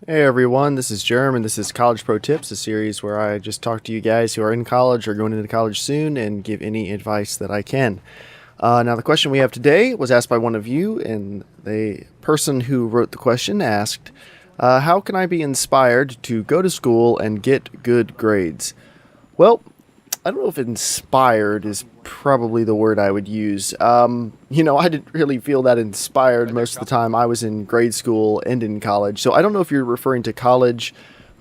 Hey everyone, this is Jerm, and this is College Pro Tips, a series where I just talk to you guys who are in college or going into college soon and give any advice that I can. Now, the question we have today was asked by one of you, and the person who wrote the question asked, how can I be inspired to go to school and get good grades? Well, I don't know if inspired is probably the word I would use. I didn't really feel that inspired most of the time I was in grade school and in college. So I don't know if you're referring to college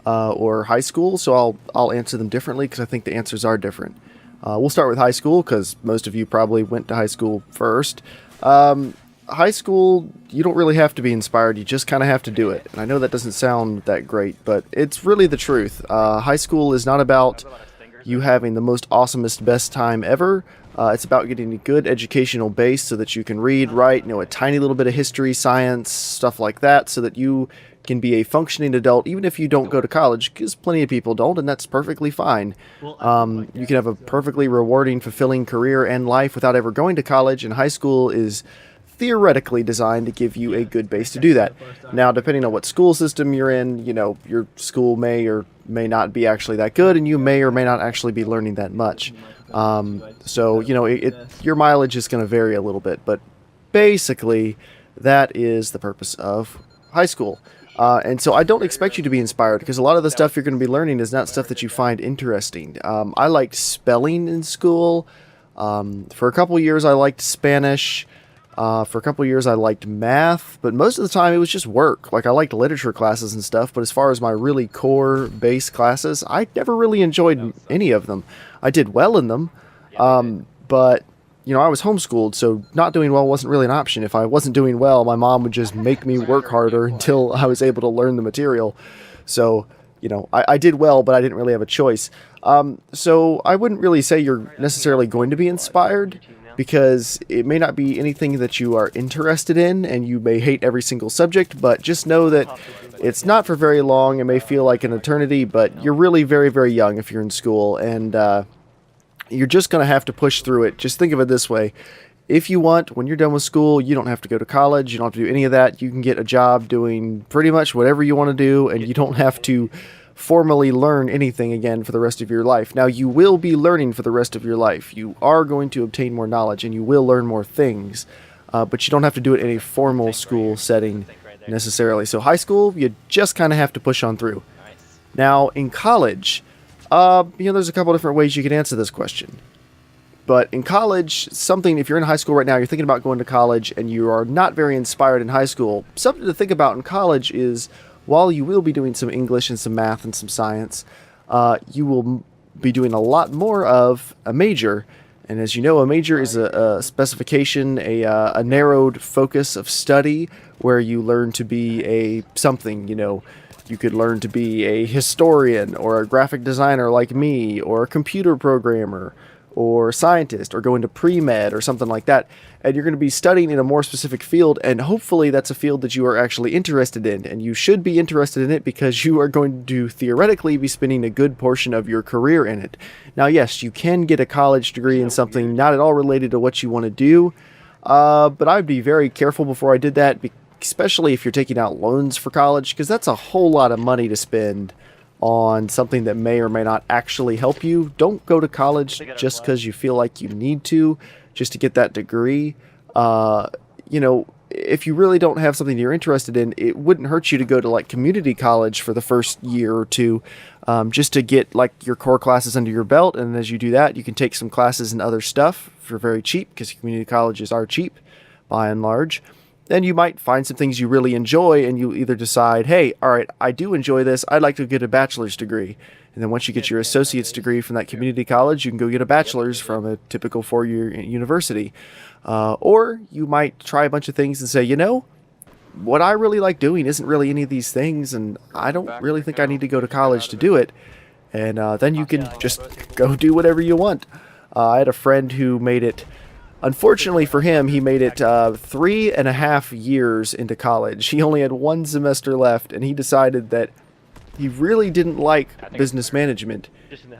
or high school. So I'll answer them differently because I think the answers are different. We'll start with high school because most of you probably went to high school first. High school, you don't really have to be inspired. You just kind of have to do it. And I know that doesn't sound that great, but it's really the truth. High school is not about you having the most awesomest, best time ever. It's about getting a good educational base so that you can read, write, a tiny little bit of history, science, stuff like that, so that you can be a functioning adult, even if you don't go to college, because plenty of people don't, and that's perfectly fine. You can have a perfectly rewarding, fulfilling career and life without ever going to college, and high school is theoretically designed to give you a good base to do that. Now, depending on what school system you're in, your school may or may not be actually that good, and you may or may not actually be learning that much. Your mileage is going to vary a little bit, but basically, that is the purpose of high school. And so I don't expect you to be inspired because a lot of the stuff you're going to be learning is not stuff that you find interesting. I liked spelling in school. For a couple years, I liked Spanish. For a couple of years, I liked math, but most of the time it was just work. Like, I liked literature classes and stuff, but as far as my really core base classes, I never really enjoyed any of them. I did well in them, but I was homeschooled, so not doing well wasn't really an option. If I wasn't doing well, my mom would just make me work harder until I was able to learn the material. So, I did well, but I didn't really have a choice. So I wouldn't really say you're necessarily going to be inspired, because it may not be anything that you are interested in, and you may hate every single subject, but just know that it's not for very long. It may feel like an eternity, but you're really very, very young if you're in school, and you're just going to have to push through it. Just think of it this way. If you want, when you're done with school, you don't have to go to college, you don't have to do any of that. You can get a job doing pretty much whatever you want to do, and you don't have to formally learn anything again for the rest of your life. Now, you will be learning for the rest of your life. You are going to obtain more knowledge, and you will learn more things, but you don't have to do it in a formal school setting necessarily. So high school, you just kind of have to push on through. Now, in college, there's a couple different ways you can answer this question. But in college, if you're in high school right now, you're thinking about going to college, and you are not very inspired in high school, something to think about in college is, while you will be doing some English and some math and some science, you will be doing a lot more of a major. And as you know, a major is a specification, a narrowed focus of study where you learn to be a something. You could learn to be a historian or a graphic designer like me, or a computer programmer, or scientist, or go into pre-med or something like that. And you're going to be studying in a more specific field, and hopefully that's a field that you are actually interested in. And you should be interested in it because you are going to theoretically be spending a good portion of your career in it. Now, yes, you can get a college degree in something not at all related to what you want to do, but I would be very careful before I did that, especially if you're taking out loans for college, because that's a whole lot of money to spend on something that may or may not actually help you. Don't go to college just because you feel like you need to, just to get that degree. If you really don't have something you're interested in, it wouldn't hurt you to go to like community college for the first year or two, just to get like your core classes under your belt. And as you do that, you can take some classes and other stuff for very cheap, because community colleges are cheap by and large. Then you might find some things you really enjoy, and you either decide, hey, all right, I do enjoy this, I'd like to get a bachelor's degree. And then once you get your associate's degree from that community college, you can go get a bachelor's from a typical four-year university. Or you might try a bunch of things and say, what I really like doing isn't really any of these things, and I don't really think I need to go to college to do it. And then you can just go do whatever you want. I had a friend who made it. Unfortunately for him, he made it 3.5 years into college. He only had one semester left, and he decided that he really didn't like business management.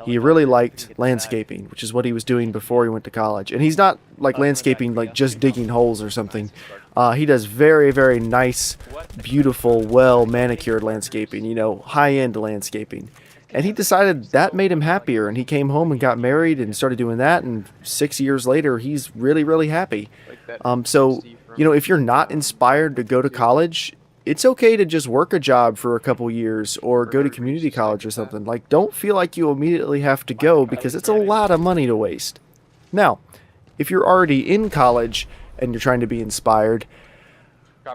He really liked landscaping, which is what he was doing before he went to college. And he's not like landscaping, like just digging holes or something. He does very, very nice, beautiful, well manicured landscaping, you know, high-end landscaping. And he decided that made him happier, and he came home and got married and started doing that, and 6 years later, he's really, really happy. So, you know, if you're not inspired to go to college, it's okay to just work a job for a couple years or go to community college or something. Like, don't feel like you immediately have to go because it's a lot of money to waste. Now, if you're already in college and you're trying to be inspired,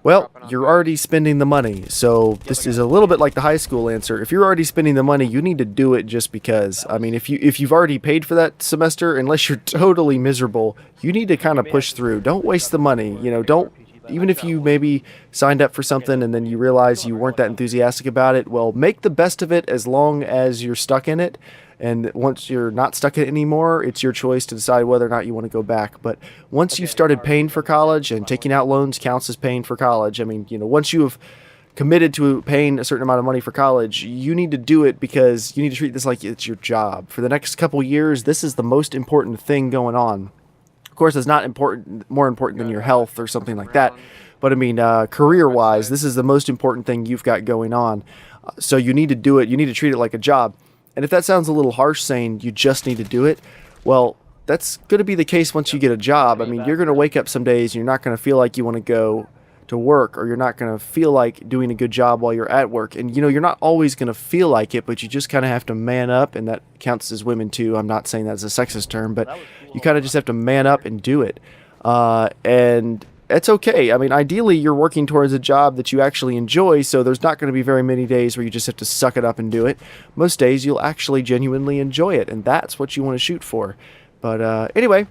well, you're already spending the money. So this is a little bit like the high school answer. If you're already spending the money, you need to do it just because. I mean, if you've already paid for that semester, unless you're totally miserable, you need to kind of push through. Don't waste the money. You know, don't, even if you maybe signed up for something and then you realize you weren't that enthusiastic about it, well, make the best of it as long as you're stuck in it. And once you're not stuck in it anymore, it's your choice to decide whether or not you want to go back. But once you've started paying for college, and taking out loans counts as paying for college, I mean, you know, once you have committed to paying a certain amount of money for college, you need to do it because you need to treat this like it's your job. For the next couple years, this is the most important thing going on. Of course, it's not more important than your health or something like that. But I mean, career-wise, this is the most important thing you've got going on. So you need to do it. You need to treat it like a job. And if that sounds a little harsh saying you just need to do it, well, that's going to be the case once you get a job. I mean, you're going to wake up some days and you're not going to feel like you want to go to work, or you're not going to feel like doing a good job while you're at work. And, you know, you're not always going to feel like it, but you just kind of have to man up, and that counts as women too. I'm not saying that's a sexist term, but you kind of just have to man up and do it. And it's okay. I mean, ideally, you're working towards a job that you actually enjoy, so there's not going to be very many days where you just have to suck it up and do it. Most days, you'll actually genuinely enjoy it, and that's what you want to shoot for. But anyway,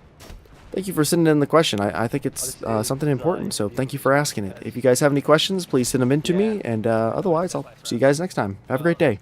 thank you for sending in the question. I think it's something important, so thank you for asking it. If you guys have any questions, please send them in to me, and otherwise, I'll see you guys next time. Have a great day.